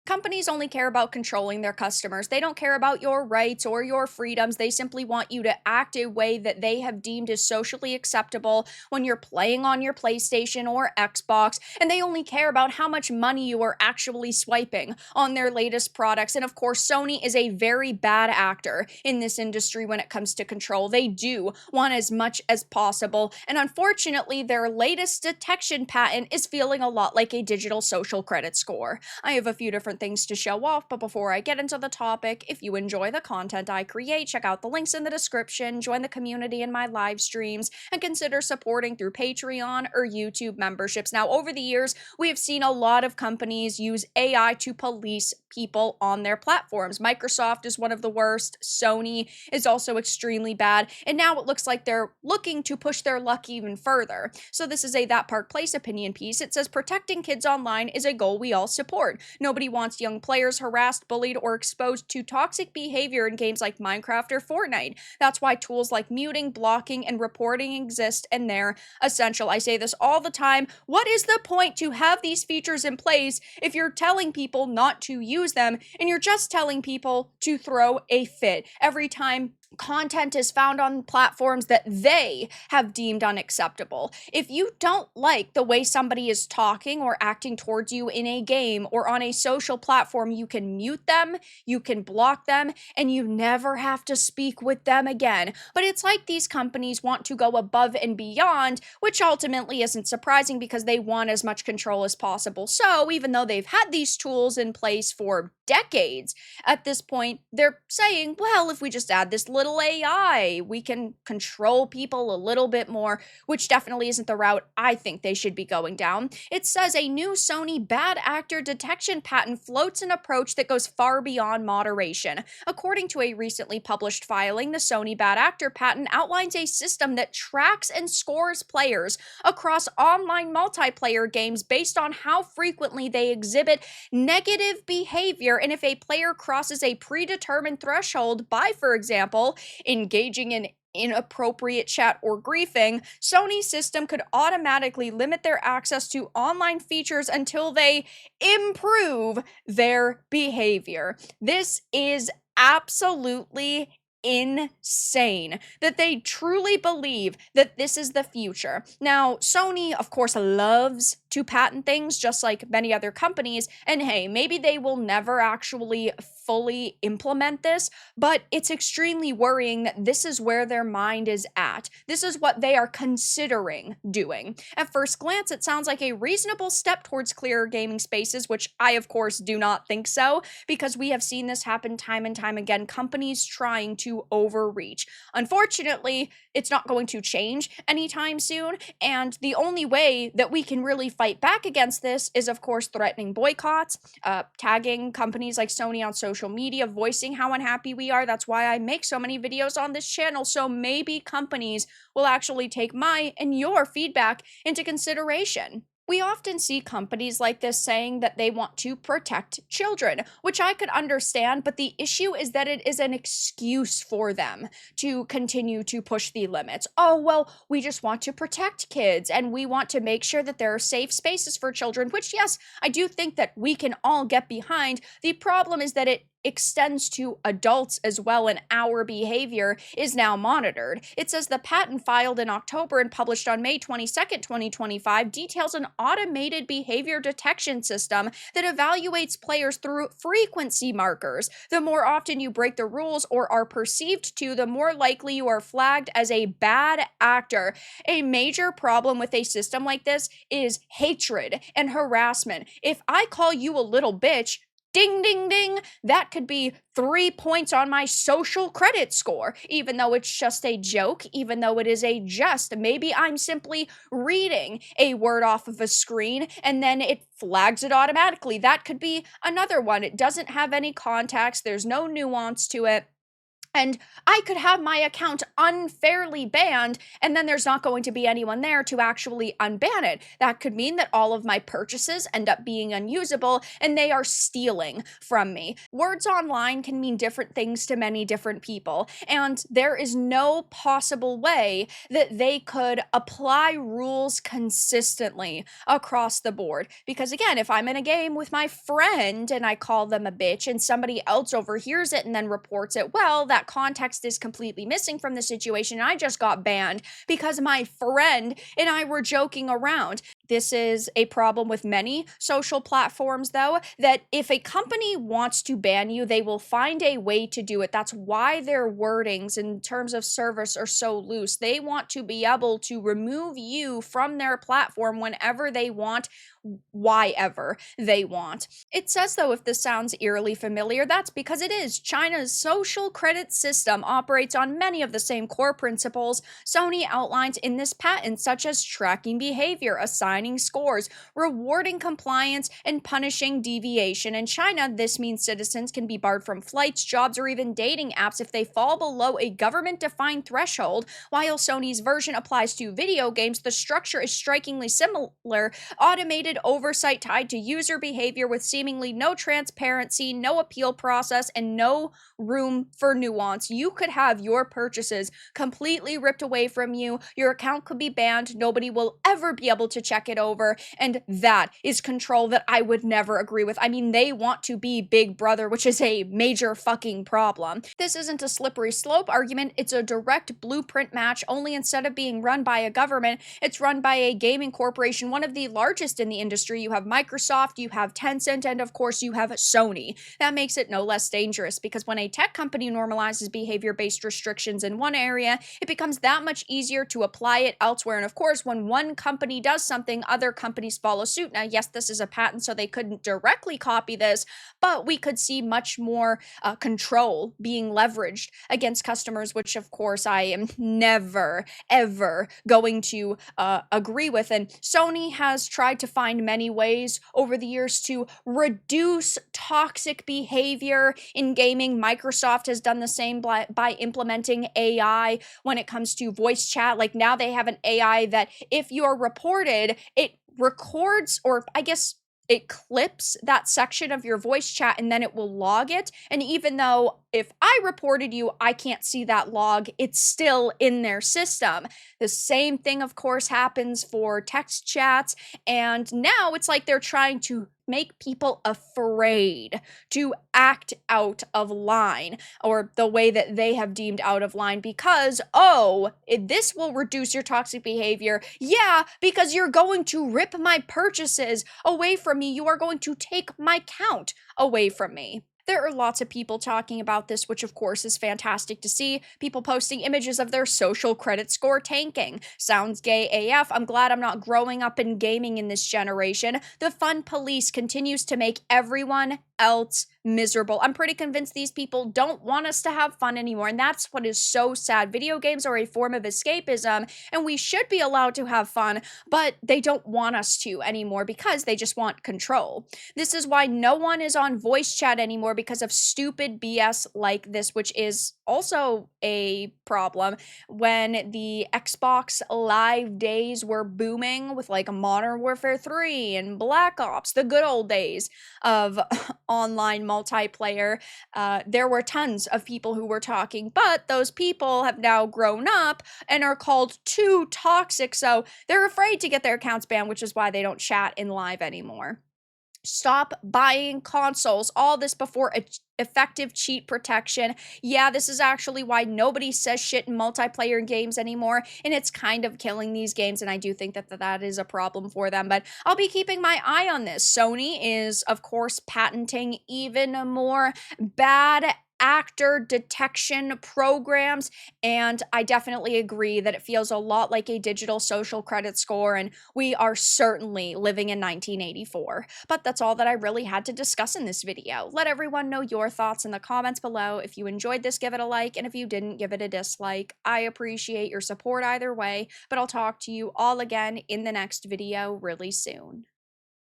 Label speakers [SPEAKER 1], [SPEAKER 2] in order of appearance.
[SPEAKER 1] Companies only care about controlling their customers. They don't care about your rights or your freedoms. They simply want you to act a way that they have deemed as socially acceptable when you're playing on your PlayStation or Xbox. And they only care about how much money you are actually swiping on their latest products. And of course, Sony is a very bad actor in this industry when it comes to control. They do want as much as possible. And unfortunately, their latest detection patent is feeling a lot like a digital social credit score. I have a few different things to show off, but before I get into the topic, if you enjoy the content I create, check out the links in the description, join the community in my live streams, and consider supporting through Patreon or YouTube memberships. Now, over the years, we have seen a lot of companies use AI to police people on their platforms. Microsoft is one of the worst, Sony is also extremely bad, and now it looks like they're looking to push their luck even further. So this is a That Park Place opinion piece. It says, protecting kids online is a goal we all support. Nobody wants young players harassed, bullied, or exposed to toxic behavior in games like Minecraft or Fortnite. That's why tools like muting, blocking, and reporting exist, and they're essential. I say this all the time. What is the point to have these features in place if you're telling people not to use them and you're just telling people to throw a fit every time content is found on platforms that they have deemed unacceptable? If you don't like the way somebody is talking or acting towards you in a game or on a social platform, you can mute them, you can block them, and you never have to speak with them again. But it's like these companies want to go above and beyond, which ultimately isn't surprising because they want as much control as possible. So even though they've had these tools in place for decades, at this point, they're saying, well, if we just add this little AI, we can control people a little bit more, which definitely isn't the route I think they should be going down. It says a new Sony bad actor detection patent floats an approach that goes far beyond moderation. According to a recently published filing, the Sony bad actor patent outlines a system that tracks and scores players across online multiplayer games based on how frequently they exhibit negative behavior, and if a player crosses a predetermined threshold by, for example, engaging in inappropriate chat or griefing, Sony's system could automatically limit their access to online features until they improve their behavior. This is absolutely insane that they truly believe that this is the future. Now, Sony, of course, loves to patent things just like many other companies, and hey, maybe they will never actually fully implement this, but it's extremely worrying that this is where their mind is at. This is what they are considering doing. At first glance, it sounds like a reasonable step towards clearer gaming spaces, which I, of course, do not think so, because we have seen this happen time and time again, companies trying to overreach. Unfortunately, it's not going to change anytime soon, and the only way that we can really fight back against this is, of course, threatening boycotts, tagging companies like Sony on social media, voicing how unhappy we are. That's why I make so many videos on this channel, so maybe companies will actually take my and your feedback into consideration. We often see companies like this saying that they want to protect children, which I could understand, but the issue is that it is an excuse for them to continue to push the limits. Oh, well, we just want to protect kids and we want to make sure that there are safe spaces for children, which, yes, I do think that we can all get behind. The problem is that it extends to adults as well, and our behavior is now monitored. It says the patent filed in October and published on May 22nd, 2025 details an automated behavior detection system that evaluates players through frequency markers. The more often you break the rules or are perceived to, the more likely you are flagged as a bad actor. A major problem with a system like this is hatred and harassment. If I call you a little bitch, ding, ding, ding, that could be 3 points on my social credit score, even though it's just a joke, even though it is a jest. Maybe I'm simply reading a word off of a screen and then it flags it automatically. That could be another one. It doesn't have any context. There's no nuance to it. And I could have my account unfairly banned, and then there's not going to be anyone there to actually unban it. That could mean that all of my purchases end up being unusable and they are stealing from me. Words online can mean different things to many different people, and there is no possible way that they could apply rules consistently across the board. Because again, if I'm in a game with my friend and I call them a bitch and somebody else overhears it and then reports it, well, that context is completely missing from the situation. I just got banned because my friend and I were joking around. This is a problem with many social platforms, though, that if a company wants to ban you, they will find a way to do it. That's why their wordings in terms of service are so loose. They want to be able to remove you from their platform whenever they want, why ever they want. It says, though, if this sounds eerily familiar, that's because it is. China's social credit system operates on many of the same core principles Sony outlines in this patent, such as tracking behavior, assigning scores, rewarding compliance, and punishing deviation. In China, this means citizens can be barred from flights, jobs, or even dating apps if they fall below a government-defined threshold. While Sony's version applies to video games, the structure is strikingly similar. Automated oversight tied to user behavior with seemingly no transparency, no appeal process, and no room for nuance. You could have your purchases completely ripped away from you. Your account could be banned. Nobody will ever be able to check it over. And that is control that I would never agree with. I mean, they want to be Big Brother, which is a major fucking problem. This isn't a slippery slope argument. It's a direct blueprint match, only instead of being run by a government, it's run by a gaming corporation, one of the largest in the industry. You have Microsoft, you have Tencent, and of course you have Sony. That makes it no less dangerous because when a tech company normalizes behavior-based restrictions in one area, it becomes that much easier to apply it elsewhere. And of course, when one company does something, other companies follow suit. Now, yes, this is a patent, so they couldn't directly copy this, but we could see much more control being leveraged against customers, which of course I am never, ever going to agree with. And Sony has tried to find many ways over the years to reduce toxic behavior in gaming. Microsoft has done the same by implementing AI when it comes to voice chat. Like now they have an AI that if you're reported, it records, or I guess it clips that section of your voice chat and then it will log it. And even though if I reported you, I can't see that log, it's still in their system. The same thing, of course, happens for text chats. And now it's like they're trying to make people afraid to act out of line, or the way that they have deemed out of line, because, oh, this will reduce your toxic behavior. Yeah, because you're going to rip my purchases away from me. You are going to take my count away from me. There are lots of people talking about this, which of course is fantastic to see. People posting images of their social credit score tanking. Sounds gay AF. I'm glad I'm not growing up in gaming in this generation. The fun police continues to make everyone else miserable. I'm pretty convinced these people don't want us to have fun anymore, and that's what is so sad. Video games are a form of escapism, and we should be allowed to have fun, but they don't want us to anymore because they just want control. This is why no one is on voice chat anymore, because of stupid BS like this, which is also a problem. When the Xbox Live days were booming with like Modern Warfare 3 and Black Ops, the good old days of online multiplayer, there were tons of people who were talking, but those people have now grown up and are called too toxic, so they're afraid to get their accounts banned, which is why they don't chat in live anymore. Stop buying consoles. All this before effective cheat protection. Yeah, this is actually why nobody says shit in multiplayer games anymore, and it's kind of killing these games, and I do think that that is a problem for them, but I'll be keeping my eye on this. Sony is, of course, patenting even more bad actor detection programs, and I definitely agree that it feels a lot like a digital social credit score, and we are certainly living in 1984. But that's all that I really had to discuss in this video. Let everyone know your thoughts in the comments below. If you enjoyed this, give it a like, and if you didn't, give it a dislike. I appreciate your support either way, but I'll talk to you all again in the next video really soon.